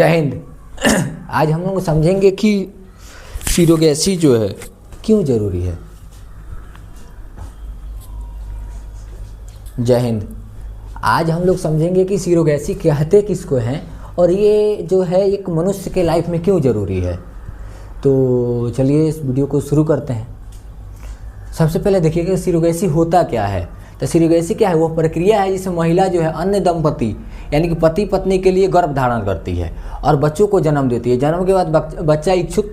जय हिंद। आज हम लोग समझेंगे कि सीरोगेसी जो है क्यों ज़रूरी है। जय हिंद। आज हम लोग समझेंगे कि सीरोगेसी कहते किसको हैं और ये जो है एक मनुष्य के लाइफ में क्यों ज़रूरी है। तो चलिए इस वीडियो को शुरू करते हैं। सबसे पहले देखिएगा सीरोगेसी होता क्या है। तो सीरोगेसी क्या है, वो प्रक्रिया है जिसमें महिला जो है अन्य दंपति यानी कि पति पत्नी के लिए गर्भ धारण करती है और बच्चों को जन्म देती है। जन्म के बाद बच्चा इच्छुक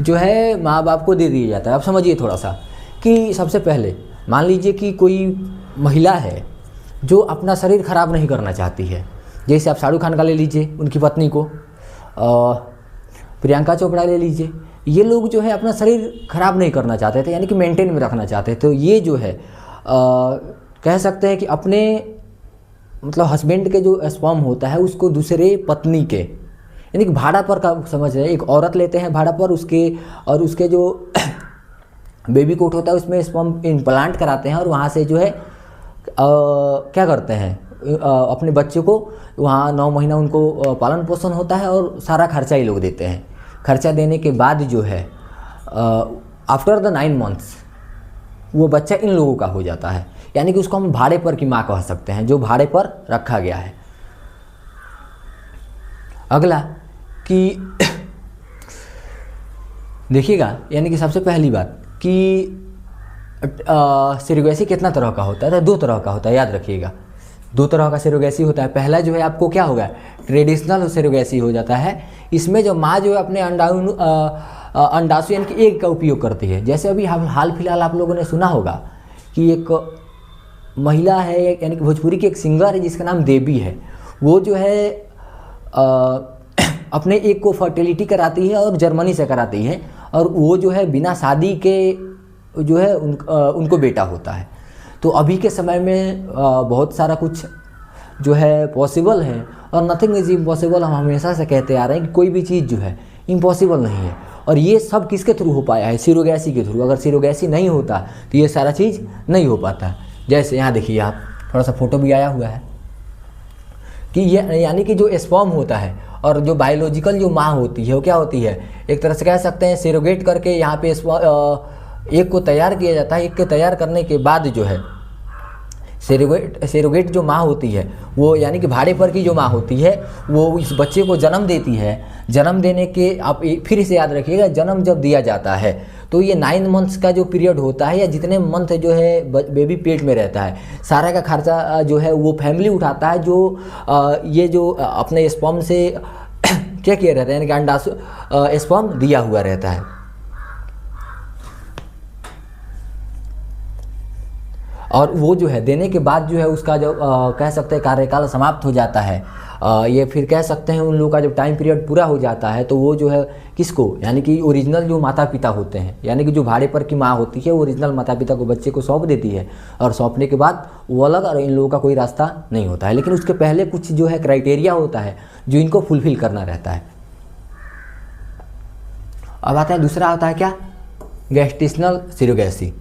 जो है माँ बाप को दे दिया जाता है। अब समझिए थोड़ा सा कि सबसे पहले मान लीजिए कि कोई महिला है जो अपना शरीर खराब नहीं करना चाहती है। जैसे आप शाहरुख खान का ले लीजिए, उनकी पत्नी को, प्रियंका चोपड़ा ले लीजिए। ये लोग जो है अपना शरीर खराब नहीं करना चाहते थे, यानी कि मेंटेन में रखना चाहते थे। तो ये जो है कह सकते हैं कि अपने मतलब हस्बैंड के जो स्पर्म होता है उसको दूसरे पत्नी के यानी कि भाड़ा पर का समझ रहे हैं, एक औरत लेते हैं भाड़ा पर, उसके जो बेबी कोट होता है उसमें स्पर्म इम्प्लांट कराते हैं और वहाँ से जो है क्या करते हैं अपने बच्चे को वहाँ 9 महीना उनको पालन पोषण होता है और सारा खर्चा ही लोग देते हैं। खर्चा देने के बाद जो है आफ्टर द 9 मंथ्स वो बच्चा इन लोगों का हो जाता है, यानी कि उसको हम भाड़े पर की माँ कह सकते हैं, जो भाड़े पर रखा गया है। अगला कि देखिएगा, यानी कि सबसे पहली बात कि सीरोगेसी कितना तरह का होता है। तो 2 तरह का होता है, याद रखिएगा। 2 तरह का सीरोगेसी होता है। पहला जो है आपको क्या होगा, ट्रेडिशनल सीरोगेसी हो जाता है। इसमें जो माँ जो है अपने अंडाशु यानी कि एग का उपयोग करती है। जैसे अभी हम हाल फिलहाल आप लोगों ने सुना होगा कि एक महिला है यानी कि भोजपुरी की एक सिंगर है जिसका नाम देवी है। वो जो है अपने एग को फर्टिलिटी कराती है और जर्मनी से कराती है और वो जो है बिना शादी के जो है उनको बेटा होता है। तो अभी के समय में बहुत सारा कुछ जो है पॉसिबल है और नथिंग इज़ इम्पॉसिबल। हम हमेशा से कहते आ रहे हैं कि कोई भी चीज़ जो है इम्पॉसिबल नहीं है। और ये सब किसके थ्रू हो पाया है, सीरोगेसी के थ्रू। अगर सीरोगेसी नहीं होता तो ये सारा चीज़ नहीं हो पाता। जैसे यहाँ देखिए, आप थोड़ा सा फोटो भी आया हुआ है कि ये यानी कि जो स्पर्म होता है और जो बायोलॉजिकल जो माँ होती है वो क्या होती है, एक तरह से कह सकते हैं सीरोगेट करके यहाँ पे एक को तैयार किया जाता है। एक के तैयार करने के बाद जो है सीरोगेट जो माँ होती है वो यानी कि भाड़े पर की जो माँ होती है वो इस बच्चे को जन्म देती है। जन्म देने के आप फिर से याद रखिएगा, जन्म जब दिया जाता है तो ये 9 मंथ्स का जो पीरियड होता है या जितने मंथ जो है बेबी पेट में रहता है, सारा का खर्चा जो है वो फैमिली उठाता है, जो ये जो अपने स्पर्म से क्या किया रहता है यानी कि अंडाशु स्पर्म दिया हुआ रहता है। और वो जो है देने के बाद जो है उसका जो कह सकते हैं कार्यकाल समाप्त हो जाता है। ये फिर कह सकते हैं उन लोगों का जब टाइम पीरियड पूरा हो जाता है तो वो जो है किसको यानी कि ओरिजिनल जो माता पिता होते हैं यानी कि जो भाड़े पर की माँ होती है वो ओरिजिनल माता पिता को बच्चे को सौंप देती है और सौंपने के बाद वो अलग और इन लोगों का कोई रास्ता नहीं होता है। लेकिन उसके पहले कुछ जो है क्राइटेरिया होता है जो इनको फुलफिल करना रहता है। अब आता है दूसरा, होता है क्या, गैस्ट्रेशनल सीरोगेसी।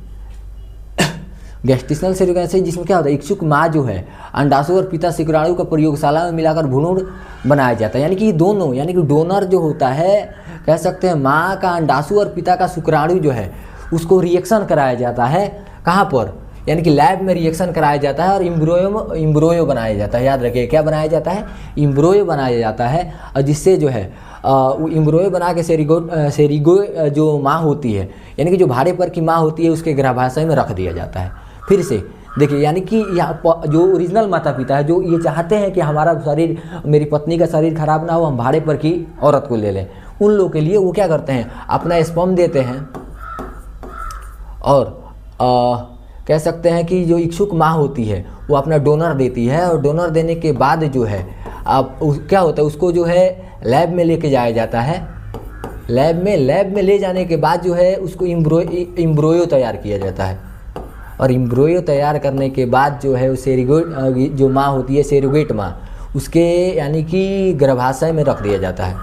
गैस्ट्रेशनल सीरोगेसी जिसमें क्या होता है, इच्छुक माँ जो है अंडाशु और पिता शुक्राणु का प्रयोगशाला में मिलाकर भ्रूण बनाया जाता है। यानी कि दोनों यानी कि डोनर जो होता है कह सकते हैं माँ का अंडाशु और पिता का शुक्राणु जो है उसको रिएक्शन कराया जाता है। कहाँ पर, यानी कि लैब में रिएक्शन कराया जाता है और इम्ब्रोयो बनाया जाता है। याद रखिए क्या बनाया जाता है, इम्ब्रोयो बनाया जाता है। और जिससे जो है वो इम्ब्रोयो बना के सेरिगो जो माँ होती है यानी कि जो भाड़े पर की माँ होती है उसके गर्भाशय में रख दिया जाता है। फिर से देखिए, यानी कि यहाँ जो ओरिजिनल माता पिता है जो ये चाहते हैं कि हमारा शरीर, मेरी पत्नी का शरीर खराब ना हो, हम भाड़े पर की औरत को ले लें, उन लोगों के लिए वो क्या करते हैं, अपना स्पर्म देते हैं और कह सकते हैं कि जो इच्छुक माँ होती है वो अपना डोनर देती है। और डोनर देने के बाद जो है क्या होता है, उसको जो है लैब में लेके जाया जाता है। लैब में ले जाने के बाद जो है उसको इम्ब्रोयो तैयार किया जाता है और इम्ब्रोयो तैयार करने के बाद जो है सेरोगेट जो माँ होती है, सेरोगेट माँ, उसके यानी कि गर्भाशय में रख दिया जाता है।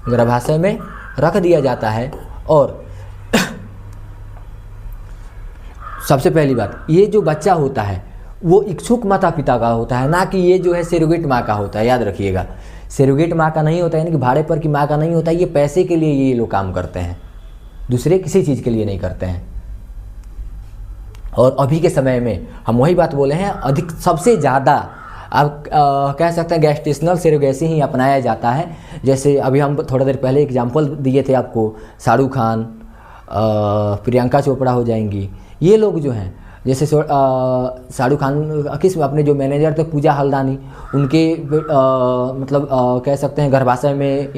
गर्भाशय में रख दिया जाता है। और सबसे पहली बात, ये जो बच्चा होता है वो इच्छुक माता पिता का होता है, ना कि ये जो है सेरोगेट माँ का होता है। याद रखिएगा, सरोगेट माँ का नहीं होता, यानी कि भाड़े पर की माँ का नहीं होता। ये पैसे के लिए ये लोग काम करते हैं, दूसरे किसी चीज़ के लिए नहीं करते हैं। और अभी के समय में हम वही बात बोले हैं, अधिक सबसे ज़्यादा आप कह सकते हैं गैस्ट्रेशनल सरोगेसी ही अपनाया जाता है। जैसे अभी हम थोड़ा देर पहले एग्जांपल दिए थे आपको, शाहरुख खान, प्रियंका चोपड़ा हो जाएंगी, ये लोग जो हैं, जैसे शाहरुख खान किस अपने जो मैनेजर थे पूजा हल्दानी, उनके मतलब कह सकते हैं गर्भाशय में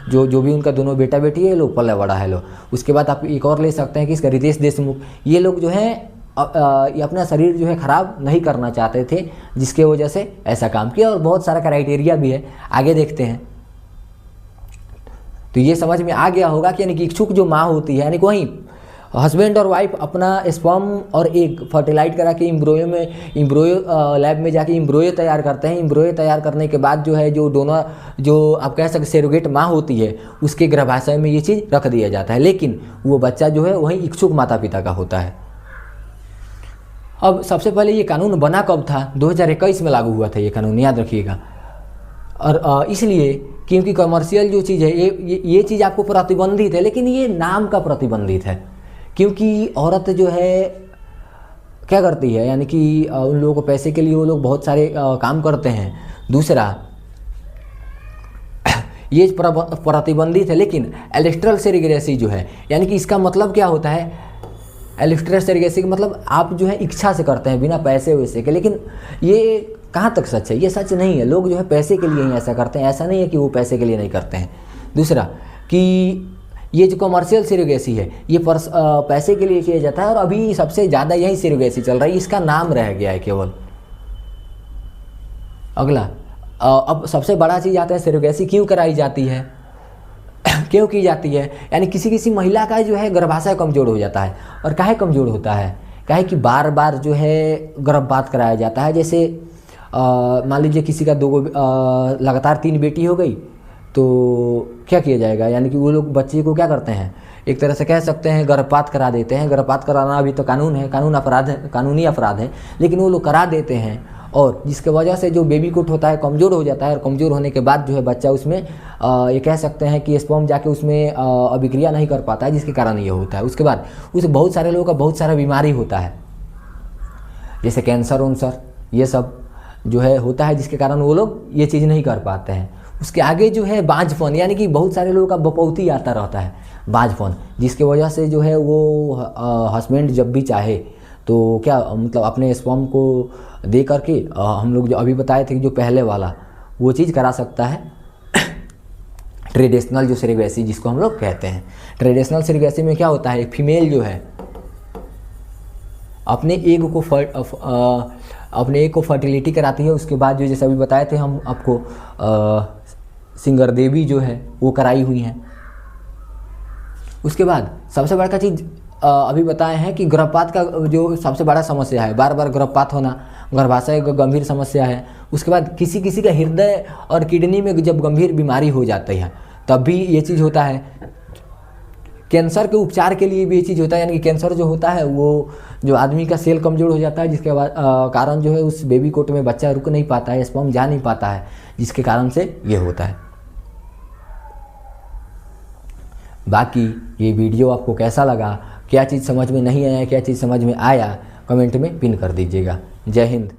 जो भी उनका दोनों बेटा बेटी है लोग पला बड़ा है लोग। उसके बाद आप एक और ले सकते हैं कि इसका रितेश देशमुख, ये लोग जो हैं ये अपना शरीर जो है ख़राब नहीं करना चाहते थे, जिसके वजह से ऐसा काम किया। और बहुत सारा क्राइटेरिया भी है, आगे देखते हैं। तो ये समझ में आ गया होगा कि यानी कि इच्छुक जो माँ होती है, यानी कि वहीं हस्बैंड और वाइफ अपना स्पर्म और एग फर्टिलाइज करा के इम्ब्रोयो लैब में जाके इम्ब्रोयो तैयार करते हैं। इम्ब्रोयो तैयार करने के बाद जो है जो डोनर, जो आप कह सकते सरोगेट माँ होती है, उसके गर्भाशय में ये चीज़ रख दिया जाता है, लेकिन वो बच्चा जो है वहीं इच्छुक माता पिता का होता है। अब सबसे पहले ये कानून बना कब था? 2021 में लागू हुआ था ये कानून, याद रखिएगा। और इसलिए क्योंकि कमर्शियल जो चीज़ है ये चीज़ आपको प्रतिबंधित है, लेकिन ये नाम का प्रतिबंधित है। क्योंकि औरत जो है क्या करती है, यानी कि उन लोगों को पैसे के लिए वो लोग बहुत सारे काम करते हैं। दूसरा ये प्रतिबंधित है, लेकिन एलेस्ट्रल सेरोगेसी जो है, यानी कि इसका मतलब क्या होता है? एलेस्ट्रल सेरोगेसी का मतलब आप जो है इच्छा से करते हैं बिना पैसे वैसे के। लेकिन ये कहाँ तक सच है? ये सच नहीं है। लोग जो है पैसे के लिए ही ऐसा करते हैं, ऐसा नहीं है कि वो पैसे के लिए नहीं करते हैं। दूसरा कि ये जो कमर्शियल सेरोगेसी है ये पैसे के लिए किया जाता है, और अभी सबसे ज़्यादा यही सेरोगेसी चल रहा है, इसका नाम रह गया है केवल। अगला अब सबसे बड़ा चीज़ आता है सेरोगेसी क्यों कराई जाती है, क्यों की जाती है? यानी किसी महिला का जो है गर्भाशय कमज़ोर हो जाता है। और काहे कमज़ोर होता है? काहे कि बार बार जो है गर्भपात कराया जाता है। जैसे मान लीजिए किसी का लगातार 3 बेटी हो गई, तो क्या किया जाएगा? यानी कि वो लोग बच्चे को क्या करते हैं, एक तरह से कह सकते हैं गर्भपात करा देते हैं। गर्भपात कराना अभी तो कानून है, कानूनी अपराध है, लेकिन वो लोग करा देते हैं, और जिसके वजह से जो बेबी कोट होता है कमज़ोर हो जाता है। और कमज़ोर होने के बाद जो है बच्चा उसमें ये कह सकते हैं कि स्पर्म जाके उसमें अभिक्रिया नहीं कर पाता है, जिसके कारण ये होता है। उसके बाद उसे बहुत सारे लोगों का बहुत सारा बीमारी होता है, जैसे कैंसर उनसर, ये सब जो है होता है, जिसके कारण वो लोग ये चीज़ नहीं कर पाते हैं। उसके आगे जो है बांझपन, यानी कि बहुत सारे लोगों का बपौती आता रहता है, बांझपन, जिसके वजह से जो है वो हस्बैंड जब भी चाहे तो क्या मतलब अपने स्पर्म को दे करके हम लोग जो अभी बताए थे कि जो पहले वाला वो चीज़ करा सकता है। ट्रेडिशनल जो सेरोगेसी जिसको हम लोग कहते हैं, ट्रेडिशनल सेरोगेसी में क्या होता है, फीमेल जो है अपने एग को फर्टिलिटी कराती है। उसके बाद जो जैसे अभी बताए थे हम आपको सिंगर देवी जो है वो कराई हुई हैं। उसके बाद सबसे बड़ा चीज़ अभी बताए हैं कि गर्भपात का जो सबसे बड़ा समस्या है, बार बार गर्भपात होना, गर्भाशय का गंभीर समस्या है। उसके बाद किसी का हृदय और किडनी में जब गंभीर बीमारी हो जाती है तब भी ये चीज़ होता है। कैंसर के उपचार के लिए भी ये चीज़ होता है, यानी कि कैंसर जो होता है वो जो आदमी का सेल कमज़ोर हो जाता है, जिसके बाद कारण जो है उस बेबी कोट में बच्चा रुक नहीं पाता है, स्पर्म जा नहीं पाता है, जिसके कारण से ये होता है। बाकी ये वीडियो आपको कैसा लगा, क्या चीज़ समझ में नहीं आया, क्या चीज़ समझ में आया, कमेंट में पिन कर दीजिएगा। जय हिंद।